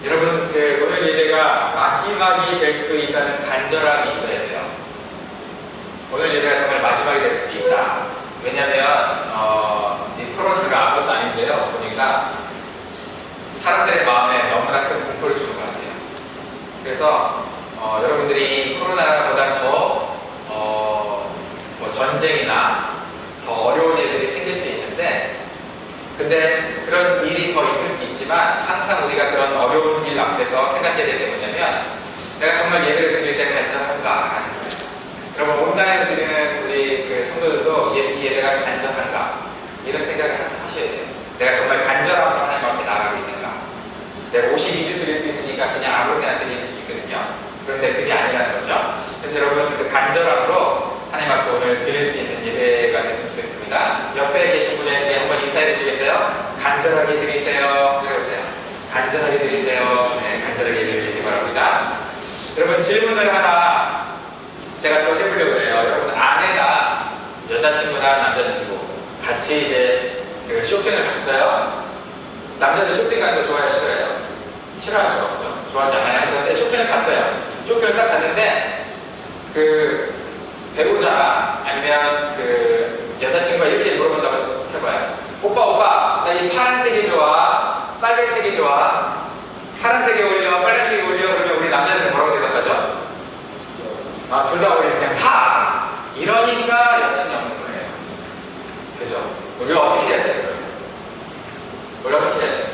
여러분, 오늘 예배가 마지막이 될 수도 있다는 간절함이 있어야 돼요. 오늘 예배가 정말 마지막이 될 수도 있다. 왜냐면 이 코로나가 아무것도 아닌데요. 보니까 사람들의 마음에 너무나 큰 공포를 주는 것 같아요. 그래서 여러분들이 코로나보다 더 뭐 전쟁이나 더 어려운 일들이 생길 수 있는데, 근데 그런 일이 더 있을 수 있지만 항상 우리가 그런 어려운 일 앞에서 생각해야 될 게 뭐냐면, 내가 정말 예배를 드릴 때 간절한가 하는 거예요. 여러분, 온라인으로 드리는 우리 성도들도 이 예배가 간절한가, 이런 생각을 항상 하셔야 돼요. 내가 정말 간절함으로 하나님 앞에 나가고 있는가. 내가 52주 드릴 수 있으니까 그냥 아무렇게나 드릴 수 있거든요. 그런데 그게 아니라는 거죠. 그래서 여러분, 그 간절함으로 하나님 앞에 오늘 드릴 수 있는 예배가 됐으면 좋겠습니다. 옆에 계신 분에게 한번 인사해 주시겠어요? 간절하게 드리세요. 이러세요. 간절하게 드리세요. 네, 간절하게 드리기 바랍니다. 여러분, 질문을 하나 제가 또 해보려고 해요. 여러분, 아내나 여자친구나 남자친구 같이 이제 쇼핑을 갔어요. 남자들 쇼핑 가는 거 좋아해요, 싫어해요? 싫어하죠. 그렇죠? 좋아하지 않아요. 그런데 쇼핑을 갔어요. 쇼핑을 딱 갔는데 배우자나 아니면 여자친구가 이렇게 물어본다고 해봐요. 오빠, 나 이 파란색이 좋아? 빨간색이 좋아? 파란색이 올려? 빨간색이 올려? 그러면 우리 남자들은 뭐라고 대답하죠? 둘 다 올려. 그냥 사! 이러니까 여친이 없는 거예요. 그죠? 우리가 어떻게 해야 돼요? 우리가 어떻게 해야 돼요?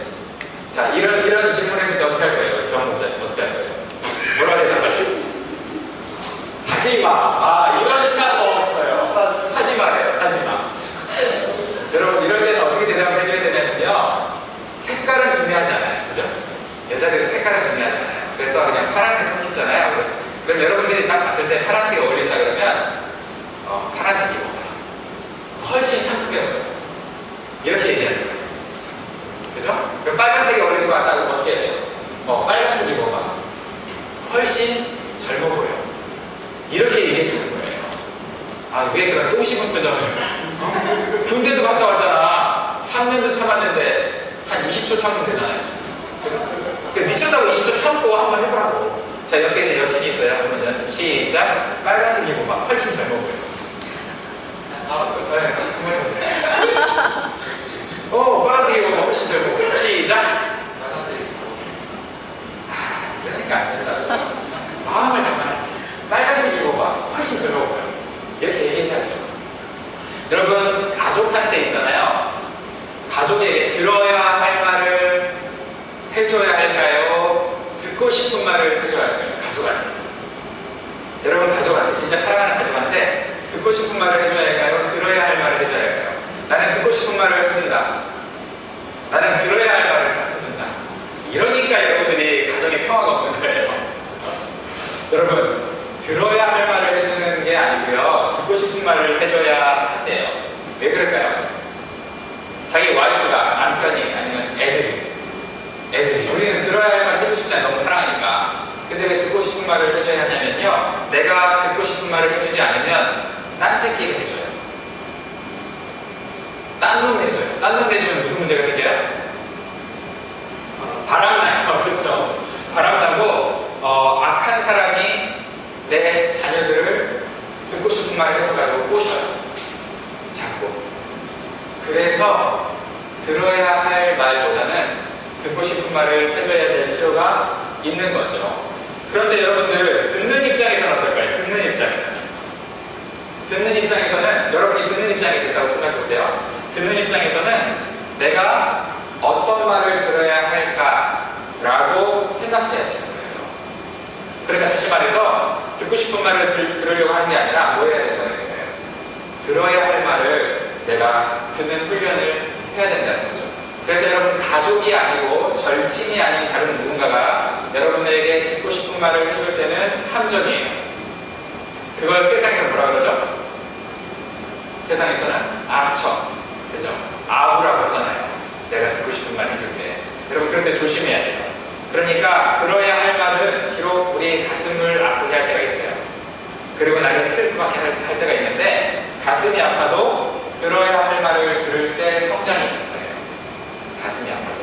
자, 이런 질문에서 어떻게 할 거예요? 병 목사님, 어떻게 할 거예요? 뭐라고 대답하세요? 사지마. 이러니까 더 없어요. 사지마래요, 사지마. 여러분, 이럴 때는 어떻게 대답을 해줘야 되냐면요, 색깔은 중요하잖아요. 그죠? 여자들은 색깔은 중요하잖아요. 그래서 그냥 파란색 섞입잖아요. 그럼 여러분들이 딱 봤을 때 파란색이 어울린다 그러면 파란색이 뭐가 훨씬 상큼해 보여요. 이렇게 얘기하는 거예요. 그죠? 그럼 빨간색이 어울리는 것 같다고 어떻게 해야 돼요? 빨간색이 뭐가 훨씬 젊어 보여. 이렇게 얘기해 주는 거예요. 왜 그런 똥 씹은 표정을? 군대도 갔다 왔잖아. 3년도 참았는데 한 20초 참으면 되잖아요. 그래서 미쳤다고 20초 참고 한번 해보라고. 자, 옆에 이제 여친이 있어요. 그러면 연습 시작. 빨간색이 뭐가 훨씬 젊어 보여. 빨간색이 뭐가 훨씬 젊어 보여. 시작. 그러니까 안 된다고. 마음을 담아야지. 빨간색이 뭐가 훨씬 젊어 보여. 이렇게 얘기해야죠. 여러분, 가족한테 있잖아요. 가족에게 들어야 할 말을 해줘야 할까요? 듣고 싶은 말을 해줘야 할까요? 가족한테. 여러분, 가족한테, 진짜 사랑하는 가족한테 듣고 싶은 말을 해줘야 할까요? 들어야 할 말을 해줘야 할까요? 나는 듣고 싶은 말을 해준다. 나는 들어야 할 말을 잘 해준다. 이러니까 여러분들이 가정에 평화가 없는 거예요. 여러분, 들어야 할 말을 해주는 게 아니고요, 듣고 싶은 말을 해줘야 한대요. 왜 그럴까요? 자기 와이프가, 남편이, 아니면 애들이 우리는 들어야 할 말을 해주고 싶지 않아요. 너무 사랑하니까. 근데 왜 듣고 싶은 말을 해줘야 하냐면요, 내가 듣고 싶은 말을 해주지 않으면 딴 새끼가 해줘요. 딴 놈 해줘요. 딴 놈 해주면 무슨 문제가 생겨요? 바람나요. 그렇죠? 바람나고 악한 사람이 내 자녀들을 듣고 싶은 말을 해줘가지고 꼬셔요. 자꾸. 그래서 들어야 할 말보다는 듣고 싶은 말을 해줘야 될 필요가 있는 거죠. 그런데 여러분들, 듣는 입장에서는 어떨까요? 듣는 입장에서는 여러분이 듣는 입장이 됐다고 생각해보세요. 듣는 입장에서는 내가 어떤 말을 들어야 할까라고 생각해야 되는 거예요. 그러니까 다시 말해서 듣고 싶은 말을 들으려고 하는 게 아니라 뭐 해야 된다는 거예요? 들어야 할 말을 내가 듣는 훈련을 해야 된다는 거죠. 그래서 여러분, 가족이 아니고 절친이 아닌 다른 누군가가 여러분에게 듣고 싶은 말을 해줄 때는 함정이에요. 그걸 세상에서 뭐라 그러죠? 세상에서는 아첨. 그죠? 아부라고 하잖아요. 내가 듣고 싶은 말 해줄 때. 여러분, 그럴 때 조심해야 돼요. 그러니까 들어야 할 말은 비록 우리 가슴을 아프게 할 때가 있어요. 그리고 나를 스트레스 받게 할 때가 있는데, 가슴이 아파도 들어야 할 말을 들을 때 성장이 있는 거예요. 가슴이 아파도.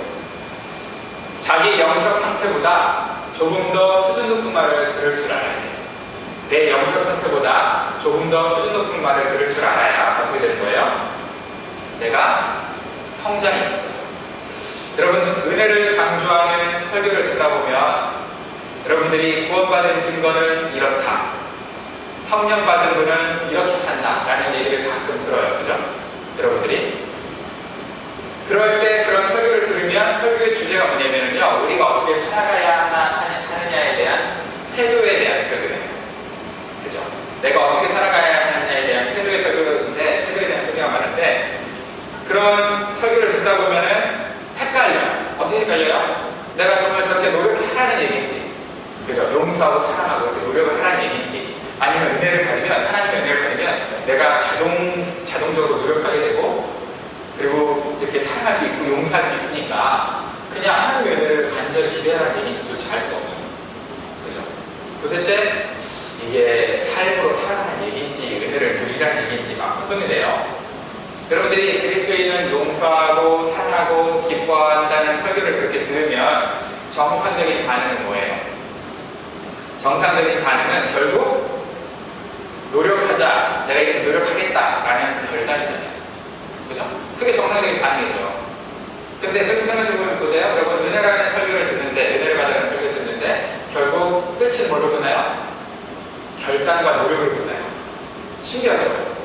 자기 영적 상태보다 조금 더 수준 높은 말을 들을 줄 알아야 돼요. 내 영적 상태보다 조금 더 수준 높은 말을 들을 줄 알아야 어떻게 되는 거예요? 내가 성장이 있는 거죠. 여러분, 은혜를 강조하는 설교를 듣다 보면 여러분들이 구원받은 증거는 이렇다, 성령 받은 분은 이렇게 산다 라는 얘기를 가끔 들어요. 그죠? 여러분들이 그럴 때 그런 설교를 들으면 설교의 주제가 뭐냐면요, 우리가 어떻게 살아가야 하느냐에 대한 태도에 대한 설교예요. 그죠? 내가 어떻게 살아가야 하느냐에 대한 태도의 설교인데, 태도에 대한 설교가 많은데, 그런 설교를 듣다 보면은 헷갈려. 어떻게 헷갈려요? 내가 정말 저렇게 노력하라는 얘기인지, 그죠? 용서하고 사랑하고 이렇게 노력을 하라는 얘기인지, 아니면 은혜를 받으면, 하나님의 은혜를 받으면 내가 자동적으로 노력하게 되고, 그리고 이렇게 사랑할 수 있고 용서할 수 있으니까 그냥 하나님의 은혜를 간절히 기대하라는 얘기인지 도대체 알 수가 없죠. 그죠? 도대체 이게 삶으로 살아가는 얘기인지 은혜를 누리라는 얘기인지 막 혼동이 돼요. 여러분들이 그리스도인은 용서하고 사랑하고 기뻐한다는 설교를 그렇게 들으면 정상적인 반응은 뭐예요? 정상적인 반응은 결국 노력하자, 내가 이렇게 노력하겠다라는 결단이잖아요. 그죠? 그게 정상적인 반응이죠. 근데 그렇게 생각해보면 보세요. 여러분, 은혜라는 설교를 듣는데, 은혜를 받으라는 설교를 듣는데 결국 끝은 뭘로 끝나요? 결단과 노력을 끝나요. 신기하죠?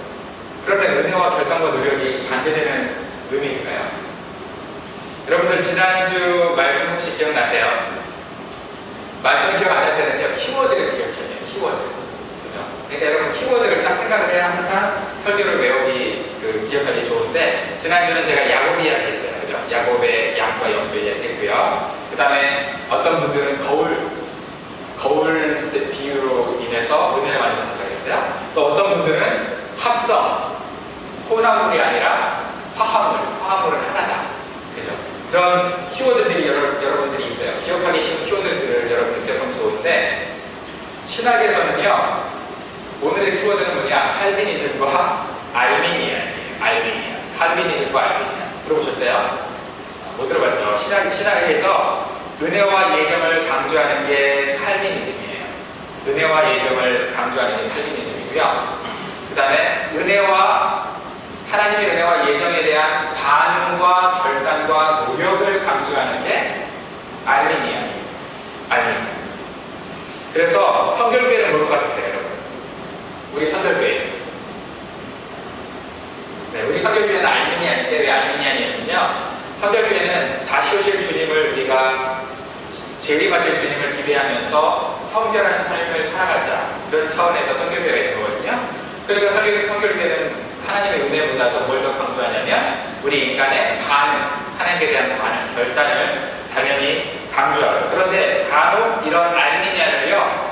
그러면 은혜와 결단과 노력이 반대되는 의미인가요? 여러분들 지난주 말씀 혹시 기억나세요? 말씀 기억 안 날 때는요, 키워드를 기억해야 돼요. 키워드. 그죠? 그러니까 여러분, 키워드를 딱 생각을 해야 항상 설교를 외우기, 기억하기 좋은데, 지난주는 제가 야곱 이야기 했어요. 그죠? 야곱의 양과 염소 이야기 했고요. 그 다음에 어떤 분들은 거울 비유로 인해서 은혜를 많이 받는다고 했어요. 또 어떤 분들은 합성, 혼합물이 아니라 화합물은 하나다. 그죠? 그런 키워드들이 여러분들이 있어요. 기억하기 쉬운 키워드들을 여러분들 기억하면 좋은데, 신학에서는요, 오늘의 키워드는 뭐냐? 칼비니즘과 알미니안이에요. 칼비니즘과 알미니안. 들어보셨어요? 못 들어봤죠? 신학에서 은혜와 예정을 강조하는 게 칼비니즘이에요. 은혜와 예정을 강조하는 게 칼비니즘이고요. 그 다음에 하나님의 은혜와 예정에 대한 반응과 결단과 노력을 강조하는 게 알미니안이에요. 그래서 성결교회는 뭘 것 같으세요, 여러분? 우리 성결교회. 네, 우리 성결교회는 알미니안인데, 왜 알미니안이냐면요, 성결교회는 다시 오실 주님을 우리가 재림하실 주님을 기대하면서 성결한 삶을 살아가자, 그런 차원에서 성결교회가 있는 거거든요. 그러니까 성결교회는 하나님의 은혜보다도 뭘 더 강조하냐면 우리 인간의 반응, 하나님에 대한 반응, 결단을 당연히 강조하죠. 그런데 간혹 이런 알미니안을요,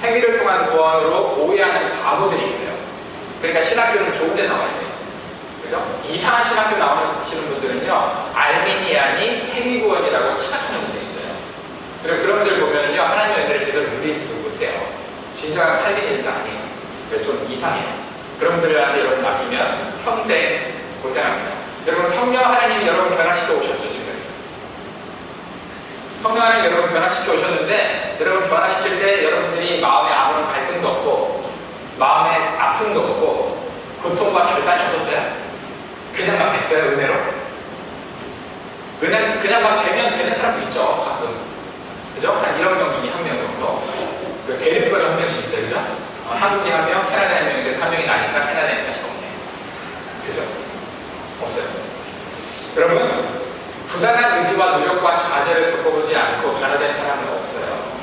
행위를 통한 구원으로 오해하는 바보들이 있어요. 그러니까 신학교는 좋은 데 나와야 돼요. 그죠? 이상한 신학교 나오시는 분들은요, 알미니안이 행위구원이라고 착각하는 분들이 있어요. 그리고 그런 분들 보면요, 하나님의 은혜를 제대로 누리지도 못해요. 진정한 칼빈이가 아니에요. 좀 이상해요. 그런 분들한테 여러분 맡기면 평생 고생합니다. 여러분, 성령 하나님이 여러분 변화시켜 오셨죠, 지금까지. 성령 하나님 여러분 변화시켜 오셨는데, 여러분 변화시킬 때 여러분들이 마음에 아무런 갈등도 없고, 마음에 아픔도 없고, 고통과 결단이 없었어요? 그냥 막 됐어요, 은혜로? 그냥 막 되는 사람도 있죠, 가끔. 그죠? 한 1억 명 중에 1명 정도. 대립국가가 한 명씩 있어요, 그죠? 한국이 한 명, 캐나다 한 명인데 한 명이 나니까 캐나다에 다시 없네. 그죠? 없어요. 여러분, 부단한 의지와 노력과 좌절을 겪어보지 않고 변화된 사람은 없어요.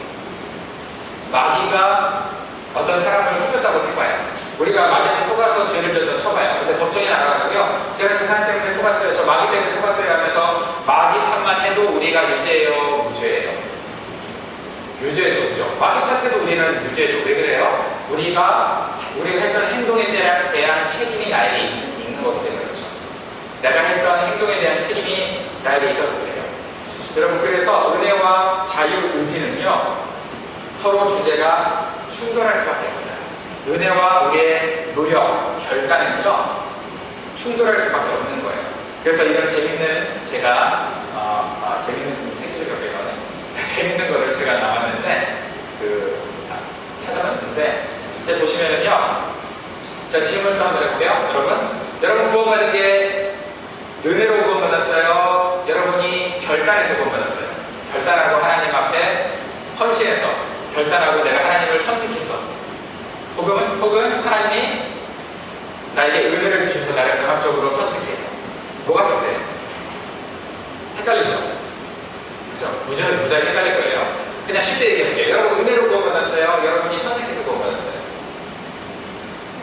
마귀가 어떤 사람을 속였다고 해봐요. 우리가 마귀한테 속아서 죄를 졌다 쳐봐요. 근데 법정에 나가가지고요, 제가 제 사람 때문에 속았어요, 저 마귀 때문에 속았어요 하면서 마귀 탓만 해도 우리가 유죄예요, 무죄예요? 유죄죠, 그죠? 마귀 탓해도 우리는 유죄죠. 왜 그래요? 우리가 했던 행동에 대한 책임이 나에게 있는 거기 때문에 그렇죠. 내가 했던 행동에 대한 책임이 나에게 있어서 그래요. 여러분, 그래서 은혜와 자유의지는요, 서로 주제가 충돌할 수밖에 없어요. 은혜와 우리의 노력, 결단은요, 충돌할 수밖에 없는 거예요. 그래서 이런 재밌는 제가 재밌는 거를 제가 나왔는데 찾아봤는데 제가 보시면은요. 자, 질문도 한번 해볼게요. 여러분 구원받은 게 은혜로 구원받았어요? 여러분이 결단해서 구원받았어요? 결단하고 하나님 앞에 헌신해서, 결단하고 내가 하나님을 선택해서, 혹은 하나님이 나에게 은혜를 주셔서 나를 강압적으로 선택해서. 뭐가 비슷해요? 헷갈리죠? 그죠? 무지하게 헷갈릴 거예요. 그냥 쉽게 얘기해볼게요. 여러분 은혜로 구원받았어요? 여러분이 선택해서 구원받았어요?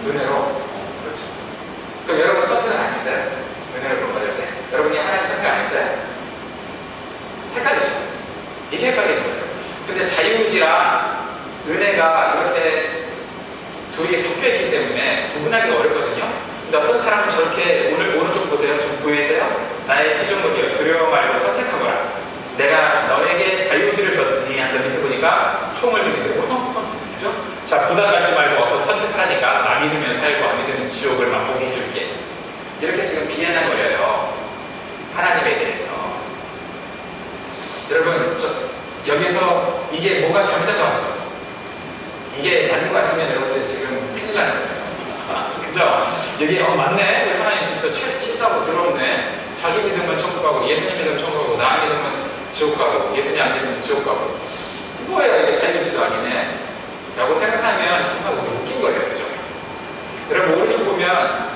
은혜로? 그렇죠. 그럼 여러분 선택을 안 했어요? 은혜로 구원받을 때? 여러분이 하나님 선택 안 했어요? 헷갈리죠? 이게 헷갈리는 거예요. 근데 자유의지랑 은혜가 이렇게 둘이 섞여있기 때문에 구분하기가 어렵거든요. 근데 어떤 사람은 저렇게 오른쪽 보세요. 좀 보이세요? 나의 피조물이요. 두려워 말고 선택하거라. 내가 너에게 자유의지를 줬으니 한번 밑에 보니까 총을 들게 되고 그죠? 자, 부담 갖지 말고 어서 선택하라니까 나 믿으면 살고 안 믿으면 지옥을 맛보게 해줄게. 이렇게 지금 비난한 거예요. 하나님에 대해서. 여러분 여기서 이게 뭐가 잘못된 거 같죠? 이게 맞는 것 같으면 여러분들 지금 큰일 나는 거예요. 그죠? 여기 맞네? 우리 하나님 진짜 치사하고 더럽네. 자기 믿으면 천국 가고 예수님 믿으면 천국 가고 나 믿으면 지옥 가고 예수님 안 믿으면 지옥 가고 뭐예요 이게 자유의지도 아니네 라고 생각하면 정말 웃긴 거예요. 그죠? 여러분 오른쪽 보면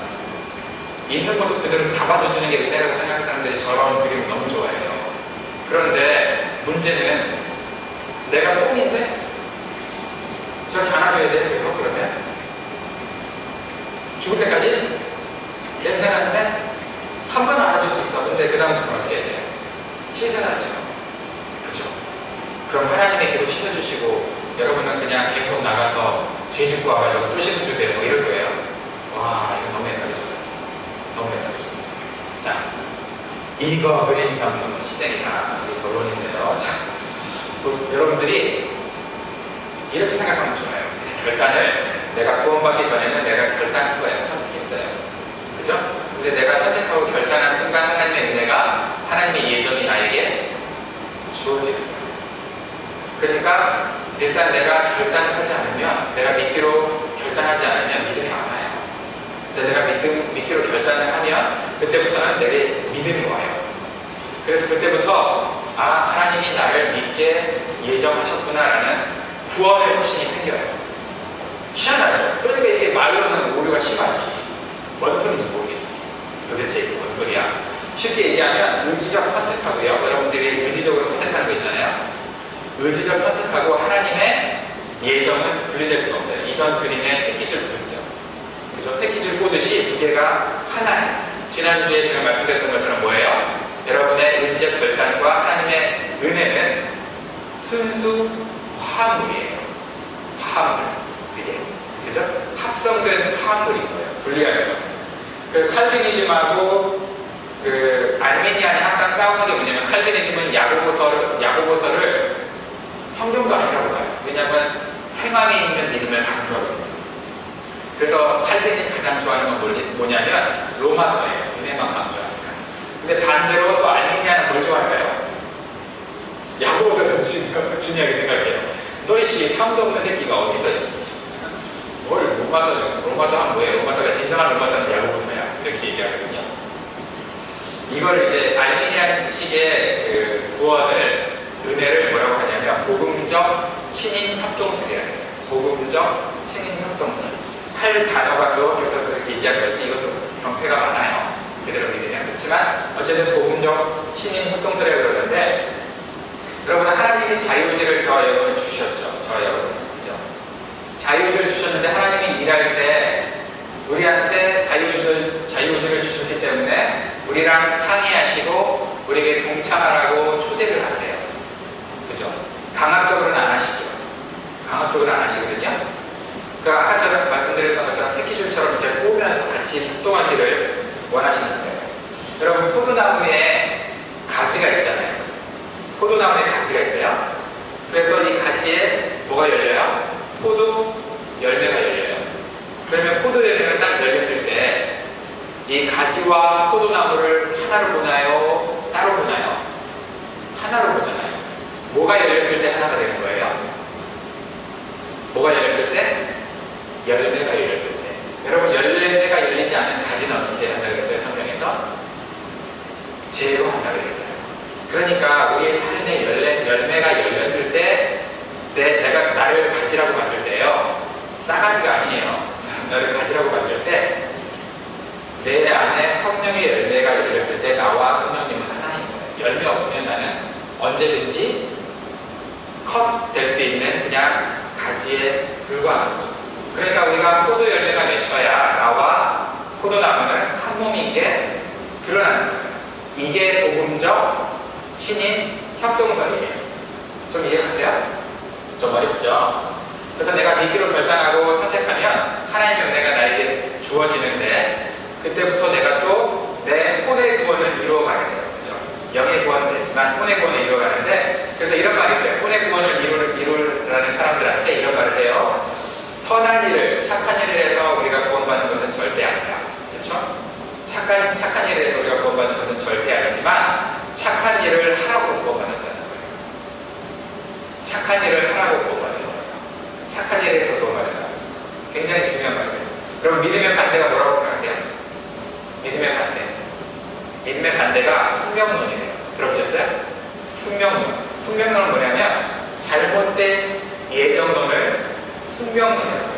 있는 모습 그대로 다 받아주는 게 은혜라고 생각하는 사람들이 저런 그림 너무 좋아해요. 그런데 문제는 내가 똥인데 저렇게 안아줘야 돼. 계속 그러면 죽을 때까지 냄새나는데 한 번 안아줄 수 있어. 근데 그 다음부터 어떻게 해야 돼요? 씻어야죠. 그쵸? 그럼 하나님이 계속 씻어주시고 여러분은 그냥 계속 나가서 죄 짓고 와가지고 또 씻어주세요. 뭐 이럴 거예요. 와, 이거 너무 헷갈리죠. 너무 헷갈리죠. 자, 이거 그림 잡는 시댁이다. 우리 결론인데요. 자, 여러분들이 이렇게 생각하면 좋아요. 결단을 내가 구원받기 전에는 내가 결단한 거야. 선택했어요. 그죠? 근데 내가 선택하고 결단한 순간 하나님의 은혜가 하나님의 예정이 나에게 주어지는 거예요. 그러니까 일단 내가 결단하지 않으면 내가 믿기로 결단하지 않으면 믿음이 안 와요. 근데 내가 믿기로 결단을 하면 그때부터는 내게 믿음이 와요. 그래서 그때부터 하나님이 나를 믿게 예정하셨구나라는 구원의 확신이 생겨요. 희한하죠? 그러니까 이게 말로는 오류가 심하지. 뭔 소리인지 모르겠지. 도대체 이게 뭔 소리야? 쉽게 얘기하면 의지적 선택하고요. 여러분들이 의지적으로 선택하는 거 있잖아요. 의지적 선택하고 하나님의 예정은 분리될 수가 없어요. 이전 그림의 새끼줄 분죠. 그죠? 새끼줄 꽂듯이 두 개가 하나예요. 지난주에 제가 말씀드렸던 것처럼 뭐예요? 여러분의 의지적 결단과 하나님의 은혜는 순수 화합물이에요. 화합물. 그게. 그죠? 합성된 화합물인 거예요. 분리할 수 없어요. 그 칼비니즘하고 그 알미니안이 항상 싸우는 게 뭐냐면 칼비니즘은 야고보서를 성경도 아니라고 봐요. 왜냐하면 행함이 있는 믿음을 강조하거든요. 그래서 칼빈이 가장 좋아하는 건 뭐냐면 로마서예요. 은혜만 강조하니까. 근데 반대로 또 알미니아는 뭘 좋아할까요? 야고보서를 중요하게 생각해요. 너희씨 삶도 없는 새끼가 어디서 있어? 뭘 로마서 하면 뭐예요? 로마서가 진정한 로마서는 야고보서야. 이렇게 얘기하거든요. 이걸 이제 알미니안식의 그 구원을 은혜를 뭐라고 하냐면 복음적 신인 협동설이라고 해요. 복음적 신인 협동설. 할 단어가 그렇게 써서 이렇게 얘기한 거지 이것도 병폐가 많아요. 그대로 믿으면. 그렇지만 어쨌든 복음적 신인 협동설이라고 그러는데 여러분 하나님이 자유의지를 저 여러분 주셨죠. 저 여러분. 그죠? 자유의지를 주셨는데 하나님이 일할 때 우리한테 자유의지를 주셨기 때문에 우리랑 상의하시고 우리에게 동참하라고 초대를 하세요. 그죠? 강압적으로는 안 하시죠. 강압적으로는 안 하시거든요. 그러니까 아까 제가 말씀드렸던 것처럼 새끼줄처럼 이렇게 꼬면서 같이 협동하기를 원하시는 거예요. 여러분 포도나무에 가지가 있잖아요. 포도나무에 가지가 있어요. 그래서 이 가지에 뭐가 열려요? 포도 열매가 열려요. 그러면 포도 열매가 딱 열렸을 때 이 가지와 포도나무를 하나로 보나요? 따로 보나요? 하나로 보잖아요. 뭐가 열렸을 때 하나가 되는 거예요? 뭐가 열렸을 때? 열매가 열렸을 때. 여러분, 열매가 열리지 않은 가지는 어떻게 한다고 그랬어요? 성경에서? 재로 한다고 그랬어요. 그러니까 우리의 삶에 열매가 열렸을 때 내가 나를 가지라고 봤을 때요, 싸가지가 아니에요. 나를 가지라고 봤을 때 내 안에 성령의 열매가 열렸을 때 나와 성령님은 하나인 거예요. 열매 없으면 나는 언제든지 컷 될 수 있는 그냥 가지에 불과한 거죠. 그러니까 우리가 포도 열매가 맺혀야 나와 포도나무는 한 몸인 게 드러나는 거예요. 이게 복음적 신인 협동설이에요. 좀 이해하세요? 좀 어렵죠? 그래서 내가 믿기로 결단하고 선택하면 하나님의 은혜가 나에게 주어지는데, 그때부터 내가 또 내 혼의 구원을 이루어가야 돼요. 그죠? 영의 구원은 됐지만 혼의 구원을 이루어가는데, 그래서 이런 말이 있어요. 혼의 구원을 이루라는 사람들한테 이런 말을 해요. 선한 일을, 착한 일을 해서 우리가 구원받는 것은 절대 아니다. 그렇죠? 착한 일을 해서 우리가 구원받는 것은 절대 아니지만 착한 일을 하라고 구원받는다는 거예요. 착한 일을 하라고 구원받는 거예요. 착한 일을 해서 구원받는다는 거죠. 굉장히 중요한 말이에요. 그럼 믿음의 반대가 뭐라고 생각하세요? 믿음의 반대. 믿음의 반대가 숙명론이에요. 들어보셨어요? 숙명론. 숙명론은 뭐냐면 잘못된 예정론을 숙명론이라고 해요.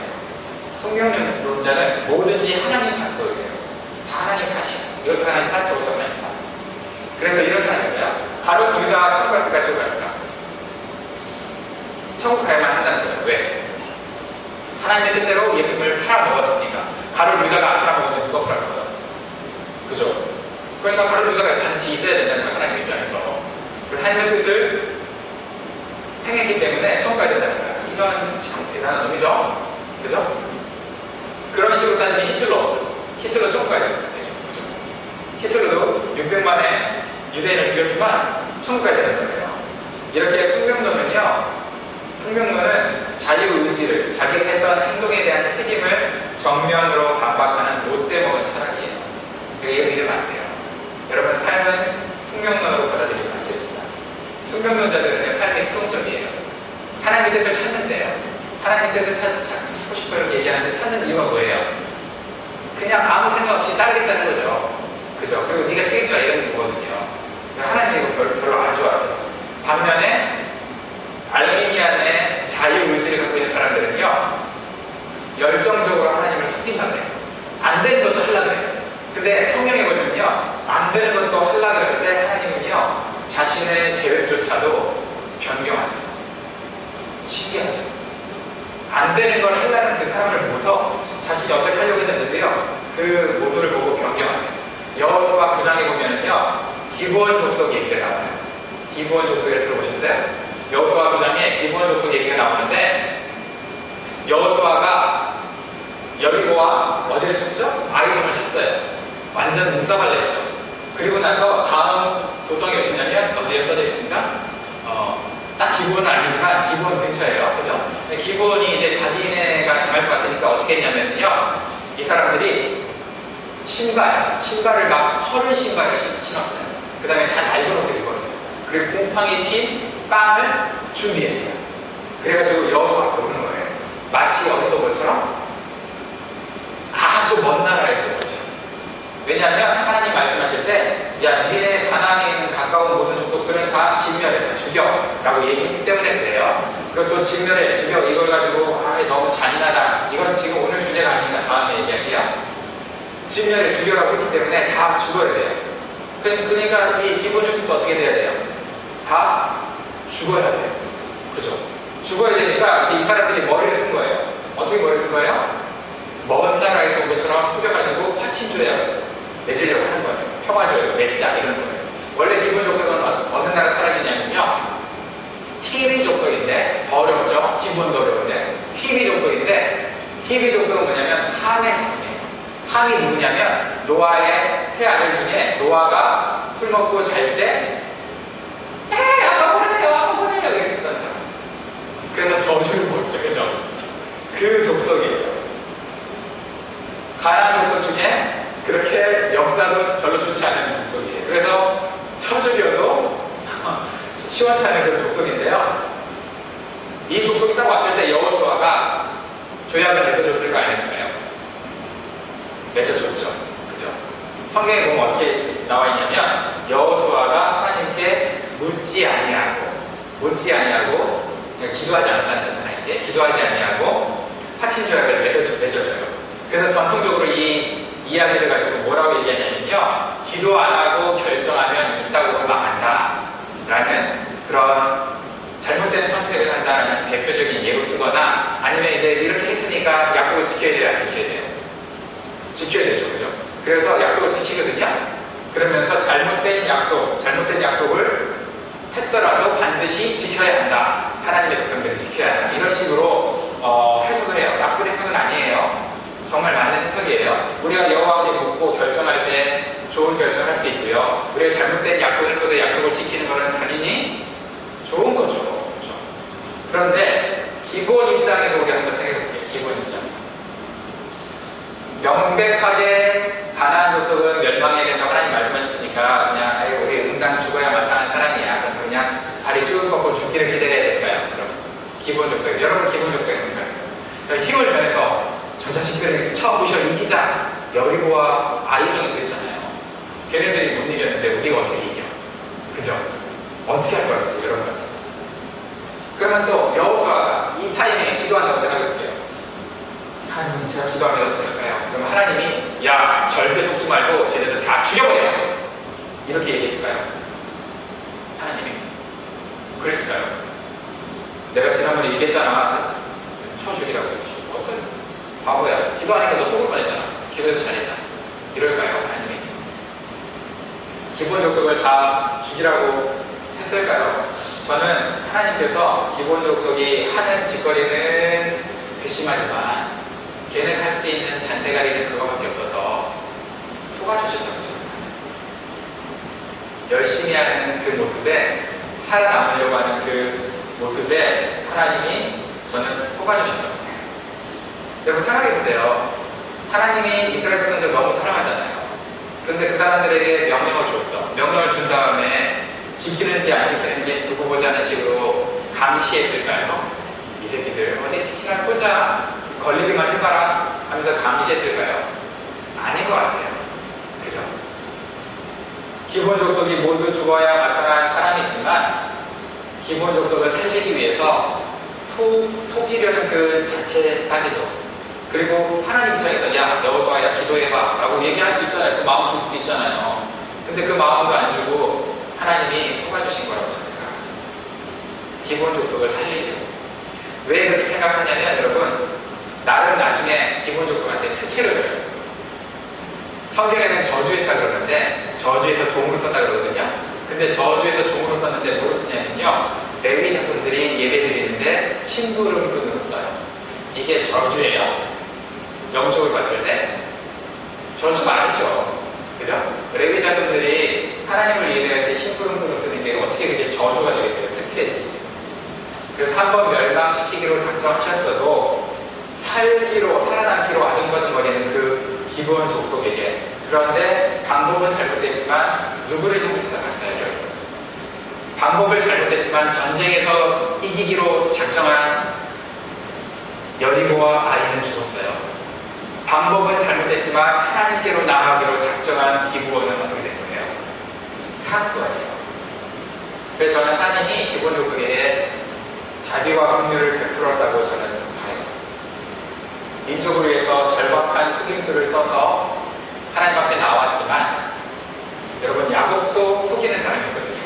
숙명론자는 뭐든지 하나님 탓소리예요. 다 하나님 탓이야. 이것도 하나님 탓, 저것도 하나님 탓. 그래서 이런 사람이 있어요. 가룟 유다 천국 갔을까, 지옥 갔을까? 천국 가야만 한다는 거예요. 왜? 하나님의 뜻대로 예수님을 팔아먹었으니까. 가룟 유다가 안 팔아먹으면 누가 팔아먹어요? 그죠? 그래서 가룟 유다가 반드시 있어야 된다는 거예요. 하나님 입장에서. 하나님의 뜻을 행했기 때문에 천국 가야 된다는 거예요. 이건 참 대단한 의미죠? 그죠? 그런 식으로 따지면 히틀러 천국 가야 되는 거죠. 그죠? 히틀러도 600만의 유대인을 죽였지만 천국 가야 되는 거예요. 이렇게 숙명론은 자유의지를, 자기가 했던 행동에 대한 책임을 정면으로 반박하는 못돼 먹은 철학이에요. 그러니까 이거 믿으면 안 돼요. 여러분, 삶은 숙명론으로 받아들이면 안 됩니다. 숙명론자들은 삶이 수동적이에요. 하나님의 뜻을 찾는데요. 하나님의 뜻을 찾고 싶어 이렇게 얘기하는데 찾는 이유가 뭐예요? 그냥 아무 생각 없이 따르겠다는 거죠. 그죠? 그리고 네가 책임져 이런 거거든요. 하나님 이거 별로 안 좋아하세요. 반면에 알미니안의 자유의지를 갖고 있는 사람들은요, 열정적으로 하나님을 섬긴다고 해요. 안 되는 것도 하려고 해요. 근데 성령에 걸리면요, 안 되는 것도 하려고 할 때 하나님은요, 자신의 계획조차도 변경하세요. 신기하죠? 안 되는 걸 하려는 그 사람을 보고서 자신이 어떻게 하려고 했는데요, 그 모습을 보고 변경하세요. 여호수아 9장에 보면은요, 기브온 족속 얘기가 나와요. 기브온 족속에 들어보셨어요? 여호수아 9장에 기브온 족속 얘기가 나오는데, 여호수아가 여리고와 어디를 쳤죠? 아이성을 쳤어요. 완전 묵사발레 했죠. 그리고 나서 다음 도성이 어디냐면 어디에 써져 있습니까? 딱 기브온은 아니지만 기브온 근처예요. 그죠? 기브온이 이제 자기네가 당할 것 같으니까 어떻게 했냐면요, 이 사람들이 신발을 막 펄을 신발을 신었어요. 그 다음에 다 낡은 옷을 입었어요. 그리고 곰팡이 핀 빵을 준비했어요. 그래가지고 여호수아가 오는 거예요. 마치 어디서 온 것처럼? 아주 먼 나라에서 온 것처럼. 왜냐하면 하나님 말씀하실 때, 야, 니네 가나안에 있는 가까운 모든 족속들은 다 진멸해, 다 죽여 라고 얘기했기 때문에 그래요. 그것도 진멸해, 죽여, 이걸 가지고 너무 잔인하다, 이건 지금 오늘 주제가 아니니까 다음에 얘기할게요. 진멸해, 죽여라고 했기 때문에 다 죽어야 돼요. 그러니까 이 기본 요소도 어떻게 돼야 돼요? 다 죽어야 돼요. 그죠? 죽어야 되니까 이제 이 사람들이 머리를 쓴 거예요. 어떻게 머리를 쓴 거예요? 먼 나라에서 온 것처럼 숨겨가지고 화친주에 맺으려고 하는 거예요. 평화줘요, 맺자, 이런 거예요. 원래 기본 족속은 어느 나라 사람이냐면요, 히비 족속인데, 더 어렵죠? 기본도 어려운데, 히비 족속인데, 히비 족속은 뭐냐면 함의 자손이에요. 함이 누구냐면 노아의 세 아들 중에 노아가 술 먹고 잘 때 아까 보내요 이렇게 했던 사람. 그래서 저주를 먹죠. 그죠? 그 족속이에요. 가나안 족속 중에 그렇게 역사도 별로 좋지 않은 족속이에요. 그래서 쳐죽여도 시원찮은 그런 족속인데요. 이 족속이 딱 왔을 때 여호수아가 조약을 맺어줬을까 안 했을까요? 맺어줬죠. 그죠? 성경에 보면 어떻게 나와 있냐면 여호수아가 하나님께 묻지 아니하고 기도하지 않았다는 거죠. 하나님께 기도하지 아니하고 화친 조약을 맺어줘요. 그래서 전통적으로 이 이야기를 가지고 뭐라고 얘기하냐면요, 기도 안 하고 결정하면 이 땅으로 망한다 라는 그런 잘못된 선택을 한다는 대표적인 예로 쓰거나, 아니면 이제 이렇게 했으니까 약속을 지켜야 돼요, 안 지켜야 돼요? 지켜야 되죠. 그죠? 그래서 약속을 지키거든요. 그러면서 잘못된 약속을 했더라도 반드시 지켜야 한다. 하나님의 백성들을 지켜야 한다. 이런 식으로 해석을 해요. 나쁜 해석은 아니에요. 정말 맞는 해석이에요. 우리가 여호와께 묻고 결정할 때 좋은 결정을 할 수 있고요. 우리가 잘못된 약속을 했어도 약속을 지키는 것은 당연히 좋은 거죠. 그렇죠? 그런데 기본 입장에서 우리 한번 생각해 볼게요. 기본 입장에서. 명백하게 가나안 족속은 멸망해야 된다고 하나님 말씀하셨으니까 그냥 아이 우리 응당 죽어야 마땅한 사람이야. 그래서 그냥 다리 쭉 뻗고 죽기를 기다려야 될까요? 그럼 기본 족속. 여러분 기본 족속이 뭔가요? 힘을 변해서 저 자식들을 쳐부셔 이기자. 여리고와 아이성이 그랬잖아요. 걔네들이 못 이겼는데 우리가 어떻게 이겨? 그죠? 어떻게 할 거였어요? 여러분 같이. 그러면 또 여호수아가 이 타이밍에 기도한다고 생각해볼게요. 하나님 제가 기도하면 어떻게 할까요? 그럼 하나님이 야 절대 속지 말고 쟤네들 다 죽여버려 이렇게 얘기했을까요? 하나님이 그랬을까요? 내가 지난번에 얘기했잖아. 쳐 죽이라고 했지. 바보야. 기도하니까 너 속을 뻔했잖아. 기도해서 잘했다. 이럴까요? 하나님이 기본 족속을 다 죽이라고 했을까요? 저는 하나님께서 기본 족속이 하는 짓거리는 괘씸하지만 걔는 할 수 있는 잔대가리는 그거밖에 없어서 속아주셨다고 생각합니다. 열심히 하는 그 모습에, 살아남으려고 하는 그 모습에 하나님이 저는 속아주셨다고 합니다. 여러분 생각해보세요. 하나님이 이스라엘 백성들 너무 사랑하잖아요. 그런데 그 사람들에게 명령을 줬어. 명령을 준 다음에 지키는지 안 지키는지 두고 보자는 식으로 감시했을까요? 이 새끼들 어디 지키나 보자, 걸리기만 해봐라 하면서 감시했을까요? 아닌 것 같아요. 그죠? 기본 족속이 모두 죽어야 마땅한 사람이지만 기본 족속을 살리기 위해서 속이려는 그 자체까지도, 그리고 하나님 입장에서 야 여호수아야 기도해봐 라고 얘기할 수 있잖아요. 그 마음 줄 수도 있잖아요. 근데 그 마음도 안 주고 하나님이 속아주신 거라고 저는 생각합니다. 기본 족속을 살리려고. 왜 그렇게 생각하냐면 여러분, 나를 나중에 기본 족속한테 특혜를 줘요. 성경에는 저주했다 그러는데 저주에서 종으로 썼다 그러거든요. 근데 저주에서 종으로 썼는데 뭐로 쓰냐면요, 레위 자손들이 예배 드리는데 심부름꾼으로 써요. 이게 저주예요. 영적으로 봤을 때 저주가 아니죠. 그죠? 레위 자손들이 하나님을 예배할 때 심부름꾼으로 쓰는 게 어떻게 그게 저주가 되겠어요? 특혜지. 그래서 한번 멸망시키기로 작정하셨어도 살아남기로 아둥바둥거리는 그 기본 족속에게, 그런데 방법은 잘못됐지만 누구를 향해서 갔어요? 결국 방법을 잘못했지만 전쟁에서 이기기로 작정한 여리고와 아이는 죽었어요. 방법은 잘못했지만 하나님께로 나아가기로 작정한 기브온은 어떻게 된 거예요? 산 거예요. 그래서 저는 하나님이 기본 족속에 자비와 긍휼을 베풀었다고 저는 봐요. 민족을 위해서 절박한 속임수를 써서 하나님 앞에 나왔지만, 여러분 야곱도 속이는 사람이거든요.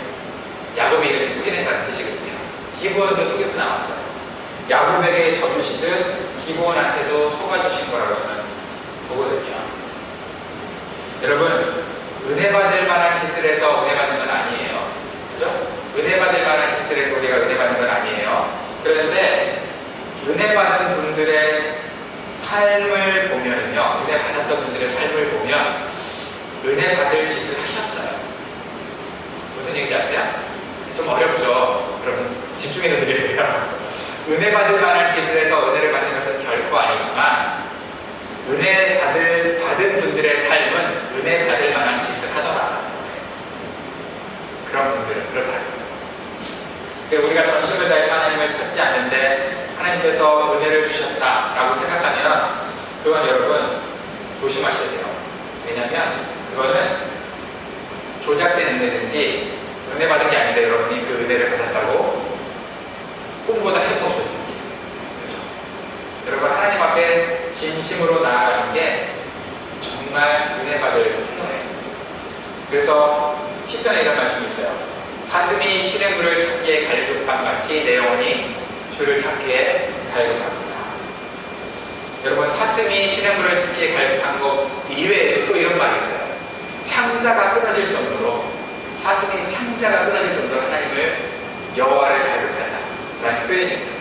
야곱의 이름이 속이는 자는 뜻이거든요. 기브온도 속여서 나왔어요. 야곱에게 져주시듯 기브온한테도 속아주신 거라고 저는 보거든요. 여러분, 은혜 받을 만한 짓을 해서 은혜 받는 건 아니에요. 그죠? 은혜 받을 만한 짓을 해서 우리가 은혜 받는 건 아니에요. 그런데 은혜 받은 분들의 삶을 보면요, 은혜 받았던 분들의 삶을 보면 은혜 받을 짓을 하셨어요. 무슨 얘기인지 아세요? 좀 어렵죠? 여러분 집중해서 드려야 돼요. 은혜 받을 만한 짓을 해서 은혜를 받는 것은 결코 아니지만, 은혜 받은 분들의 삶은 은혜 받을 만한 짓을 하더라. 그런 분들은 그렇다는 거예요. 우리가 전심을 다해서 하나님을 찾지 않는데 하나님께서 은혜를 주셨다라고 생각하면 그건 여러분 조심하셔야 돼요. 왜냐하면 그거는 조작된 은혜든지 은혜 받은 게 아닌데 여러분이 그 은혜를 받았다고 꿈보다 해보셔든지, 그렇죠? 여러분 하나님 앞에 진심으로 나아가는 게 정말 은혜 받을 통로예요. 그래서 시편에 이런 말씀이 있어요. 사슴이 시냇물을 찾기에 갈급함 같이 내 영혼이 주를 찾기에 갈급합니다. 여러분 사슴이 시냇물을 찾기에 갈급한 것 이외에도 또 이런 말이 있어요. 창자가 끊어질 정도로, 사슴이 창자가 끊어질 정도로 하나님을 여호와를 갈급한다 라는 표현이 있어요.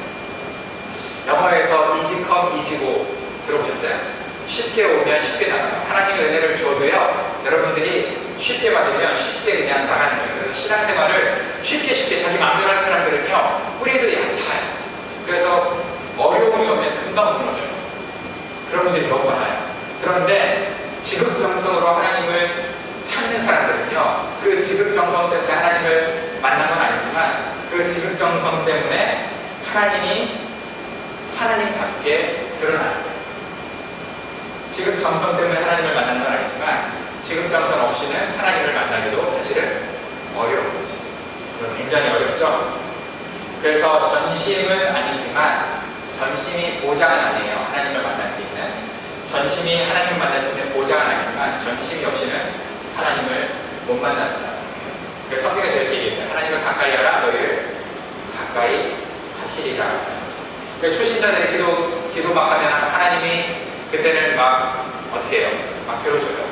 영어에서 easy come easy go 들어보셨어요? 쉽게 오면 쉽게 나가요. 하나님의 은혜를 줘도요, 여러분들이 쉽게 받으면 쉽게 그냥 나가는 거예요. 그래서 신앙생활을 쉽게 자기 마음대로 하는 사람들은요, 뿌리도 얕아요. 그래서 어려움이 오면 금방 무너져요. 그런 분들이 너무 많아요. 그런데 지극정성으로 하나님을 찾는 사람들은요, 그 지극정성 때문에 하나님을 만난 건 아니지만 그 지극정성 때문에 하나님이 하나님답게 드러나는 거예요. 지극정성 때문에 하나님을 만나는 건 아니지만 지극정성 없이는 하나님을 만나기도 사실은 어려운 거죠. 굉장히 어렵죠. 그래서 전심은 아니지만, 전심이 보장은 아니에요. 하나님을 만날 수 있는, 전심이 하나님을 만날 수 있는 보장은 아니지만 전심이 없이는 하나님을 못 만납니다. 그래서 성경에서 이렇게 얘기했어요. 하나님을 가까이 하라, 너희를 가까이 하시리라. 초신자들이 기도 막 하면 하나님이 그때는 막 어떻게 해요? 막 들어줘요.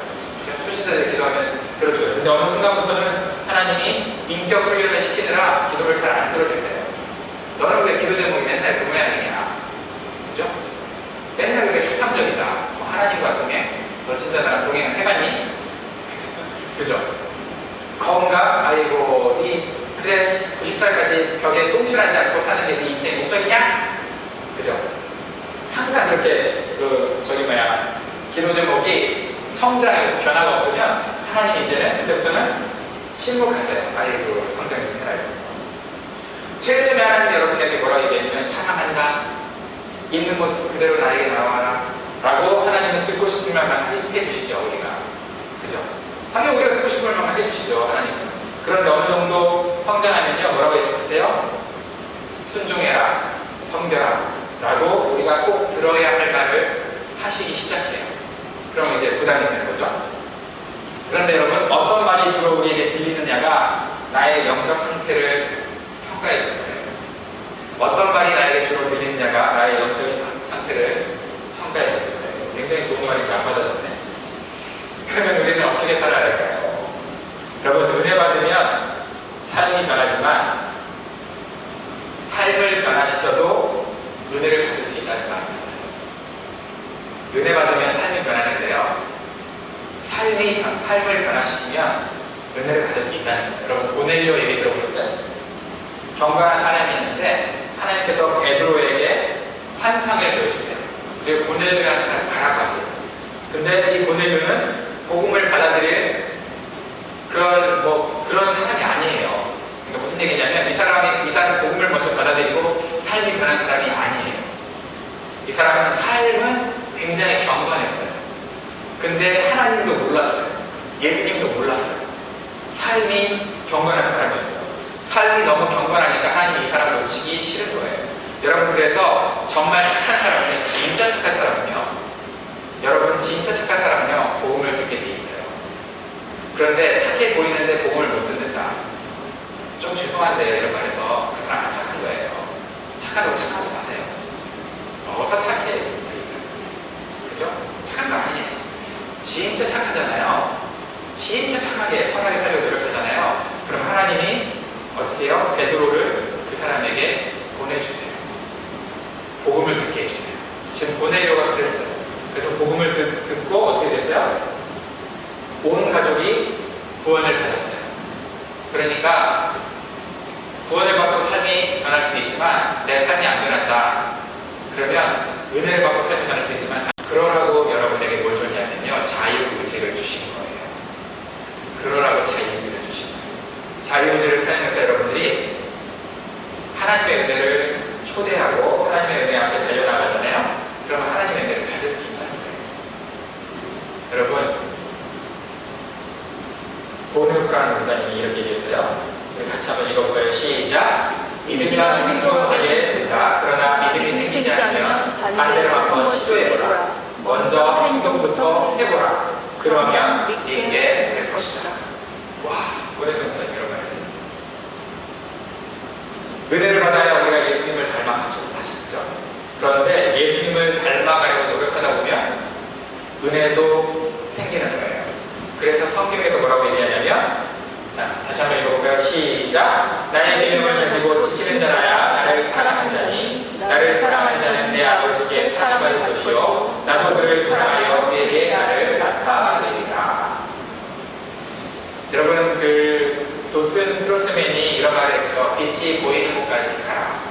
초신자들이 기도하면 들어줘요. 근데 어느 순간부터는 하나님이 인격 훈련을 시키느라 기도를 잘 안 들어주세요. 너는 왜 기도 제목이 맨날 그 모양이냐? 그죠? 맨날 그게 추상적이다. 하나님과 동행? 너 진짜 나랑 동행을 해봤니? 그죠? 건강? 아이고, 그래 90살까지 벽에 똥칠하지 않고 사는 게 네 인생 목적이냐? 그죠? 항상 그렇게 기도 제목이 성장이고 변화가 없으면 하나님 이제는 그때부터는 침묵하세요. 아이고 성장 좀 해라 이러면서. 제일 처음에 하나님이 여러분에게 뭐라고 얘기했냐면 사랑한다, 있는 모습 그대로 나에게 나와라 라고 하나님은 듣고 싶은 말만 해주시죠. 우리가, 그죠? 당연히 우리가 듣고 싶은 말만 해주시죠, 하나님은. 그런데 어느 정도 성장하면요 뭐라고 얘기하세요? 순종해라, 섬겨라 라고 우리가 꼭 들어야 할 말을 하시기 시작해요. 그럼 이제 부담이 되는 거죠. 그런데 여러분, 어떤 말이 주로 우리에게 들리느냐가 나의 영적 상태를 평가해 주는 거예요. 어떤 말이 나에게 주로 들리느냐가 나의 영적인 상태를 평가해 주는 거예요. 굉장히 좋은 말인데 안 받아졌네. 그러면 우리는 어떻게 살아야 할까요? 여러분, 은혜 받으면 삶이 변하지만 삶을 변화시켜도 은혜를 받을 수 있다는 말이 있어요. 은혜 받으면 삶이 변하는데요, 삶을 변화시키면 은혜를 받을 수 있다는 거예요. 여러분, 고넬료 얘기 들어보셨어요? 경건한 사람이었는데 하나님께서 베드로에게 환상을 보여주세요. 그리고 고넬료한테 가라고 하세요. 근데 이 고넬료는 복음을 받아들일 그런 사람이 아니에요. 그러니까 무슨 얘기냐면 이 사람 복음을 먼저 받아들이고 삶이 변한 사람이 아니에요. 이 사람은 삶은 굉장히 경건했어요. 근데 하나님도 몰랐어요. 예수님도 몰랐어요. 삶이 경건한 사람이었어요. 삶이 너무 경건하니까 하나님이 이 사람을 놓치기 싫은 거예요. 여러분, 그래서 정말 착한 사람은요, 진짜 착한 사람은요, 여러분 진짜 착한 사람은요 복음을 듣게 돼 있어요. 그런데 착해 보이는데 복음을 못 듣는다. 좀 죄송한데요, 이런 말해서 그 사람 안 착한 거예요. 착하다고 착하지 마세요. 어서 착해. 그죠? 착한 거 아니에요. 진짜 착하잖아요. 진짜 착하게 선하게 살려고 노력하잖아요. 그럼 하나님이 어떻게 해요? 베드로를 그 사람에게 보내주세요. 복음을 듣게 해주세요. 지금 보내려고 그랬어요. 그래서 복음을 듣고 어떻게 됐어요? 온 가족이 구원을 받았어요. 그러니까 구원을 받고 삶이 변할 수도 있지만 내 삶이 안 변한다. 그러면 은혜를 받고 삶이 변할 수 있지만, 그러라고 여러분에게 뭘 줬냐면요, 자유의지를 주신 거예요. 그러라고 자유의지를 주신 거예요. 자유의지를 사용해서 여러분들이 하나님의 은혜를 초대하고 하나님의 은혜 앞에 달려나가잖아요. 그러면 하나님의 은혜를 받을 수 있다는 거예요. 여러분, 보네프라는 목사님이 이렇게 얘기했어요. 우리 같이 한번 읽어볼까요? 시작! 믿음이란 행동하게 된다. 그러나 믿음이 생기지 않으면 반대로 한번 시도해보라. 먼저 행동부터 해보라. 그러면 믿게 될 것이다. 와, 보네프 목사님 이런 말 했어요. 은혜를 받아야 우리가 예수님을 닮아가죠, 사실죠. 그런데 예수님을 닮아가려고 노력하다 보면 은혜도 생기는 거예요. 그래서 성경에서 뭐라고 얘기하냐면, 다시 한번 읽어볼까요? 시작! 나의 계명을 가지고 지키는 자라야 나를 사랑하는 자니, 나를 사랑하는 자는 내 아버지께 사랑받을 것이요 나도 그를 사랑하여 그에게 나를 나타내리라. 여러분, 그 도슨 트로트맨이 이런 말을 했죠. 빛이 보이는 곳까지 가라.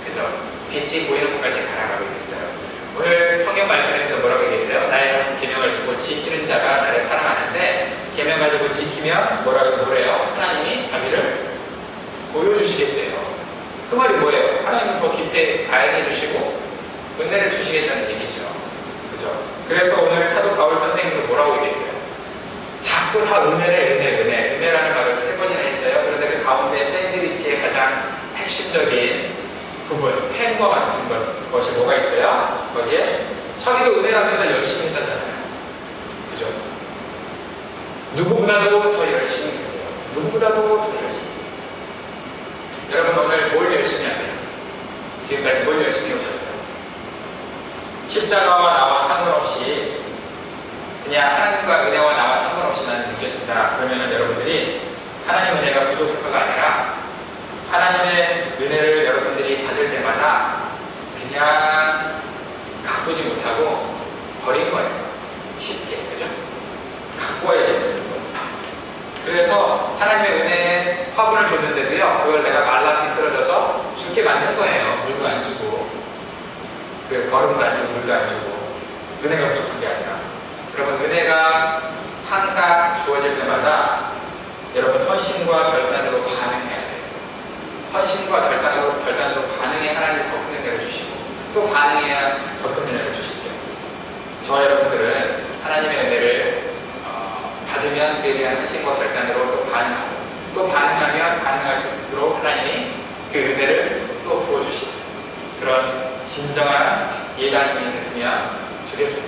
그죠? 빛이 보이는 곳까지 가라라고 얘기했어요. 오늘 성경 말씀에서 뭐라고 얘기했어요? 나의 계명을 가지고 지키는 자가 나를 사랑하는데, 계명 가지고 지키면 뭐래요? 하나님이 자기를 보여주시겠대요. 그 말이 뭐예요? 하나님은 더 깊이 알게 해주시고 은혜를 주시겠다는 얘기죠. 그죠? 그래서 오늘 사도 바울 선생님도 뭐라고 얘기했어요? 자꾸 다 은혜라는 말을 3번이나 했어요. 그런데 그 가운데 샌드위치의 가장 핵심적인 부분, 햄과 같은 것이 뭐가 있어요? 거기에 자기도 은혜라면서 열심히 했다잖아요. 그죠? 누구보다도 더 열심히 해요. 누구보다도 더 열심히. 여러분, 오늘 뭘 열심히 하세요? 지금까지 뭘 열심히 오셨어요? 십자가와 나와 상관없이 그냥 하나님과 은혜와 나와 상관없이 나는 느껴진다. 그러면 여러분들이 하나님 은혜가 부족해서가 아니라 하나님의 은혜를 여러분들이 받을 때마다 그냥 가꾸지 못하고 버린 거예요. 쉽게. 그죠? 갖고 와야 되는 거예요. 그래서 하나님의 은혜에 화분을 줬는데도요, 그걸 내가 말라 비틀어져서 죽게 만든 거예요. 물도 안 주고, 그 거름도 안 주고, 물도 안 주고. 은혜가 부족한 게 아니라. 여러분, 은혜가 항상 주어질 때마다 여러분 헌신과 결단으로 반응해야 돼요. 헌신과 결단으로 반응해 하나님이 더 큰 은혜를 주시고, 또 반응해야 더 큰 은혜를 주시죠. 저와 여러분들은 하나님의 은혜를 받으면 그에 대한 헌신과 결단으로 또 반응하고, 또 반응하면 반응할수록 하나님이 그 은혜를 또 부어주시는 그런 진정한 예단이 됐으면 좋겠습니다.